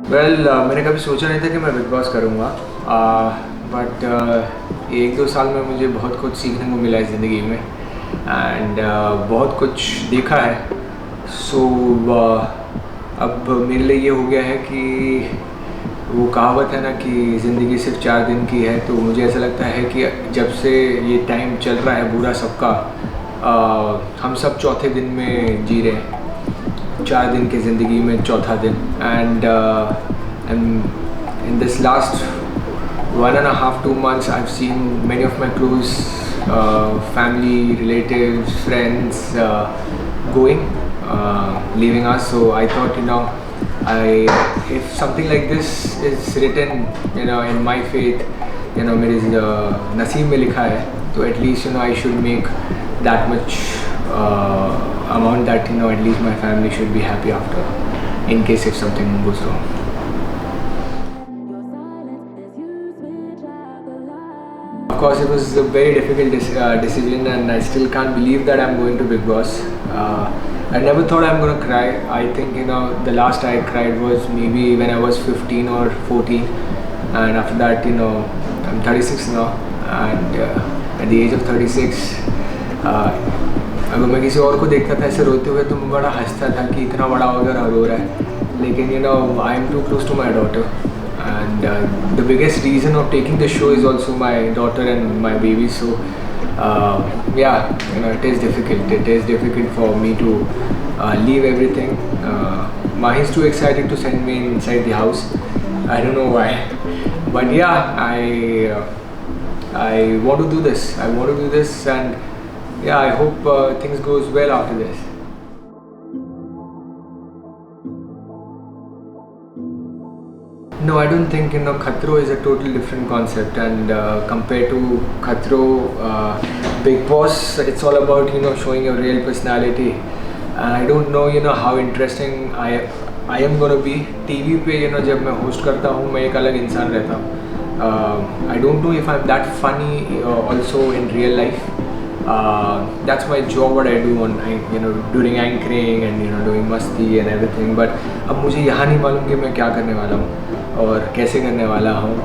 मैंने कभी सोचा नहीं था कि मैं बिग बॉस करूँगा, बट 1-2 साल में मुझे बहुत कुछ सीखने को मिला है ज़िंदगी में एंड बहुत कुछ देखा है। सो अब मेरे लिए ये हो गया है कि वो कहावत है ना कि ज़िंदगी सिर्फ 4 दिन की है, तो मुझे ऐसा लगता है कि जब से ये टाइम चल रहा है बुरा सबका, हम सब चौथे दिन में जी रहे हैं। 4 दिन की ज़िंदगी में चौथा दिन and in this last 1.5-2 months I've seen many of my close family, relatives, friends leaving us. So I thought, if something like this is written, in my faith, मेरे नसीब में लिखा है, तो at least I should make that much amount that at least my family should be happy after, in case if something goes wrong. Of course, it was a very difficult decision, and I still can't believe that I'm going to Big Boss. I never thought I'm going to cry. I think the last I cried was maybe when I was 15 or 14, and after that I'm 36 now, and at the age of 36, अगर मैं किसी और को देखता था ऐसे रोते हुए तो मैं बड़ा हंसता था कि इतना बड़ा हो गया और रो रहा है, लेकिन I am too close to my daughter, and the biggest reason of taking the show is also my daughter and my baby. So it is difficult. It is difficult for me to leave everything. Mahi is too excited to send me inside the house. I don't know why, but I want to do this. I want to do this, and I hope things goes well after this. No, I don't think Khatro is a totally different concept, and compared to Khatro, Big Boss, it's all about showing your real personality. And I don't know how interesting I am gonna be. TV पे जब मैं host करता हूँ मैं एक अलग इंसान रहता हूँ. I don't know if I'm that funny also in real life. That's my job, what I do on during anchoring and doing masti and everything. But अब मुझे यहाँ नहीं मालूम कि मैं क्या करने वाला हूँ और कैसे करने वाला हूँ.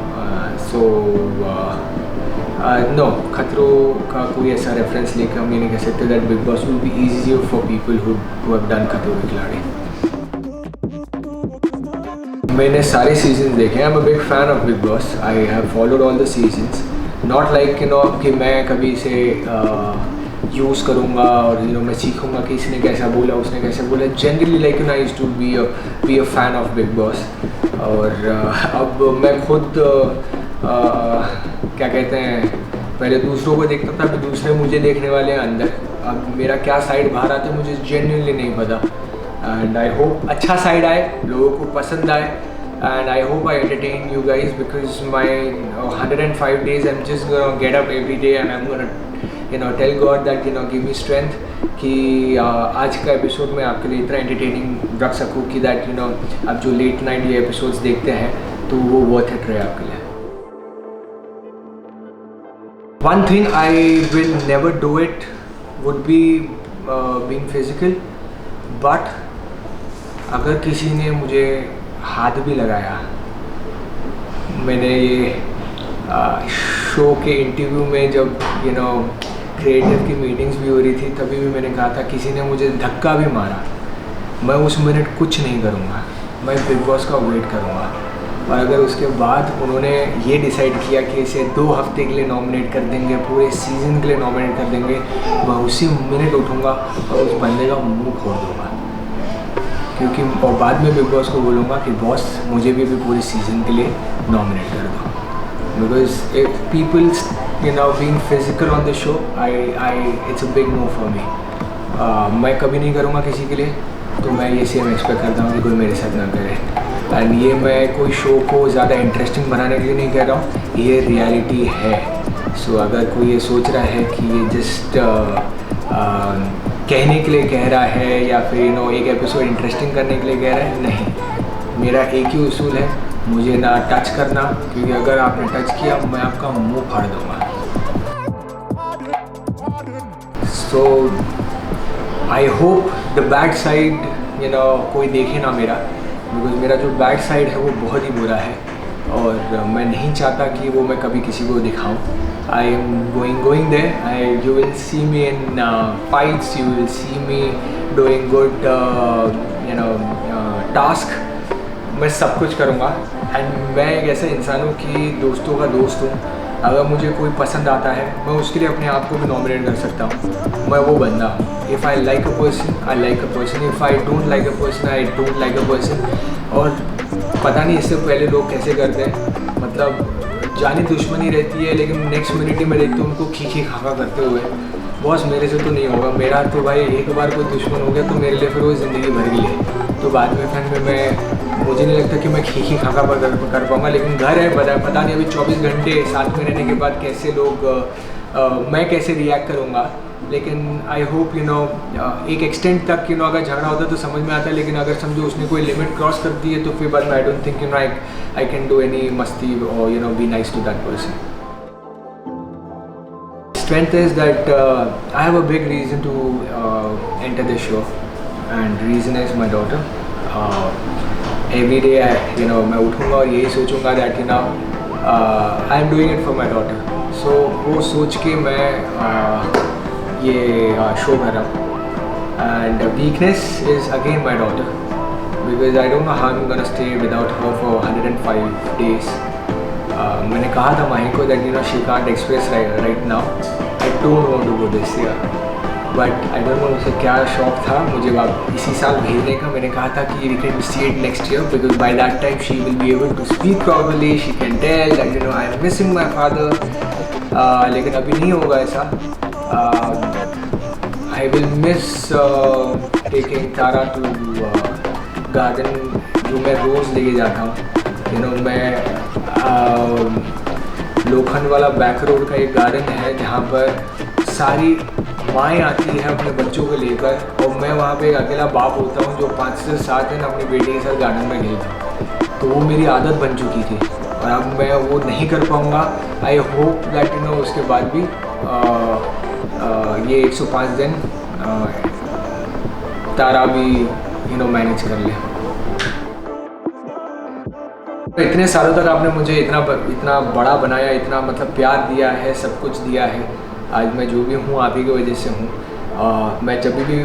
नो, खतरों का कोई ऐसा रेफरेंस लेकर हम ये नहीं कह सकते that big boss will be easier for people who have done खतरों के खिलाड़ी. मैंने सारे सीजन देखे हैं. I am a big fan of Bigg boss. I have followed all the seasons. Not like कि मैं कभी इसे यूज़ करूँगा और मैं सीखूँगा कि इसने कैसा बोला उसने कैसे बोला. Generally like I used to be a fan of Bigg Boss. और अब मैं खुद क्या कहते हैं, पहले दूसरों को देखता था, अभी दूसरे मुझे देखने वाले हैं अंदर. अब मेरा क्या साइड बाहर आता है मुझे जेन्युइनली नहीं पता. एंड आई होप अच्छा साइड आए, लोगों को पसंद आए, and I hope I entertain you guys, because my 105 days I'm just gonna get up every day and I'm gonna tell God that give me strength कि आज का एपिसोड मैं आपके लिए इतना एंटरटेनिंग रख सकूँ कि दैट आप जो लेट नाइट ये एपिसोड्स देखते हैं तो वो वर्थ इट रहे आपके लिए. One thing I will never do it would be being physical, but अगर किसी ने मुझे हाथ भी लगाया, मैंने ये शो के इंटरव्यू में जब क्रिएटिव की मीटिंग्स भी हो रही थी तभी भी मैंने कहा था किसी ने मुझे धक्का भी मारा मैं उस मिनट कुछ नहीं करूँगा, मैं बिग बॉस का वेट करूँगा. और अगर उसके बाद उन्होंने ये डिसाइड किया कि इसे 2 हफ्ते के लिए नॉमिनेट कर देंगे, पूरे सीज़न के लिए नॉमिनेट कर देंगे, मैं उसी मिनट उठूँगा और उस बंदे का मुँह फोड़ दूँगा. क्योंकि और बाद में बिग बॉस को बोलूँगा कि बॉस मुझे भी पूरे सीज़न के लिए नॉमिनेट कर दो. Because if peoples being physical on the show, it's a big no for me. मैं कभी नहीं करूँगा किसी के लिए, तो मैं ये सेम एक्सपेक्ट करता हूँ कि कोई मेरे साथ ना करे. एंड ये मैं कोई शो को ज़्यादा इंटरेस्टिंग बनाने के लिए नहीं कह रहा हूँ, ये रियलिटी है. सो अगर कोई ये सोच रहा है कि ये जस्ट कहने के लिए कह रहा है या फिर एक एपिसोड इंटरेस्टिंग करने के लिए कह रहा है, नहीं. मेरा एक ही उसूल है, मुझे ना टच करना, क्योंकि अगर आपने टच किया मैं आपका मुंह फाड़ दूँगा. So I hope the bad side कोई देखे ना मेरा, बिकॉज मेरा जो बैड साइड है वो बहुत ही बुरा है और मैं नहीं चाहता कि वो मैं कभी किसी को दिखाऊं. I am going there. You will see me in fights, you will see me doing good task. मैं सब कुछ करूँगा. एंड मैं एक ऐसा इंसान हूँ कि दोस्तों का दोस्त हूँ. अगर मुझे कोई पसंद आता है मैं उसके लिए अपने आप को भी नॉमिनेट कर सकता हूँ. मैं वो बंदा हूँ. If I like a person, I like a person. If I don't like a person, I don't like a person. और पता नहीं इससे पहले लोग कैसे करते हैं, मतलब जानी दुश्मनी रहती है लेकिन नेक्स्ट मिनट ही मैं देखता हूँ उनको खी खाका करते हुए. बॉस मेरे से तो नहीं होगा. मेरा तो भाई एक बार कोई दुश्मन हो गया तो मेरे लिए फिर वो ज़िंदगी भर की है. तो बाद में फिर मुझे नहीं लगता कि मैं खी खाका पर कर पाऊँगा. लेकिन घर है, पता नहीं अभी 24 घंटे साथ में रहने के बाद कैसे लोग मैं कैसे रिएक्ट करूँगा. लेकिन आई होप एक एक्सटेंट तक अगर झगड़ा होता है तो समझ में आता है. लेकिन अगर समझो उसने कोई लिमिट क्रॉस कर दी है तो फिर बाद में I don't think I can do any मस्ती और be nice to that person. Strength is that I have a big reason to enter this show, and reason is my daughter. Every day मैं उठूँगा और यही सोचूंगा that I am doing it for my daughter. So वो सोच के मैं ये show कर रहा हूँ. And weakness is again my daughter, because I don't know how I'm gonna stay without her for 105 days. मैंने कहा था माही को that she can't express right now. I don't want to go this year, but I don't know उसे क्या शौक था मुझे इसी साल भेजने का. मैंने कहा था कि we can see it next year, because by that time she will be able to speak properly. She can tell that I am missing my father. लेकिन अभी नहीं होगा ऐसा. I will miss taking Tara to garden जो मैं रोज़ लेके जाता हूँ. मैं लोखंड वाला बैक रोड का एक गार्डन है जहाँ पर सारी माएँ आती हैं अपने बच्चों को लेकर, और मैं वहाँ पे एक अकेला बाप होता हूँ जो 5 से 7 दिन अपनी बेटी के साथ गार्डन में खेलता हूँ. तो वो मेरी आदत बन चुकी थी और अब मैं वो नहीं कर पाऊँगा. आई होप दैट उसके बाद भी ये 105 दिन तारा भी मैनेज कर ले. इतने सालों तक आपने मुझे इतना बड़ा बनाया, इतना मतलब प्यार दिया है, सब कुछ दिया है. आज मैं जो भी हूँ आप ही की वजह से हूँ. मैं जब भी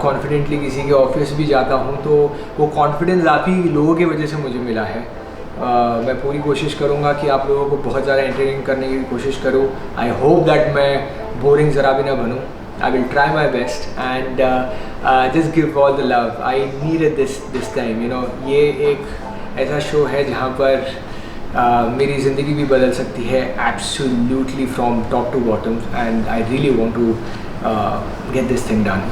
कॉन्फिडेंटली किसी के ऑफिस भी जाता हूँ तो वो कॉन्फिडेंस आप ही लोगों की वजह से मुझे मिला है. मैं पूरी कोशिश करूँगा कि आप लोगों को बहुत ज़्यादा एंटरटेन करने की कोशिश करूँ. आई होप दैट मैं बोरिंग ज़रा भी ना बनूँ. I will try my best and just give all the love. I needed this time. ये एक ऐसा शो है जहाँ पर मेरी ज़िंदगी भी बदल सकती है absolutely from top to bottom, and I really want to get this thing done.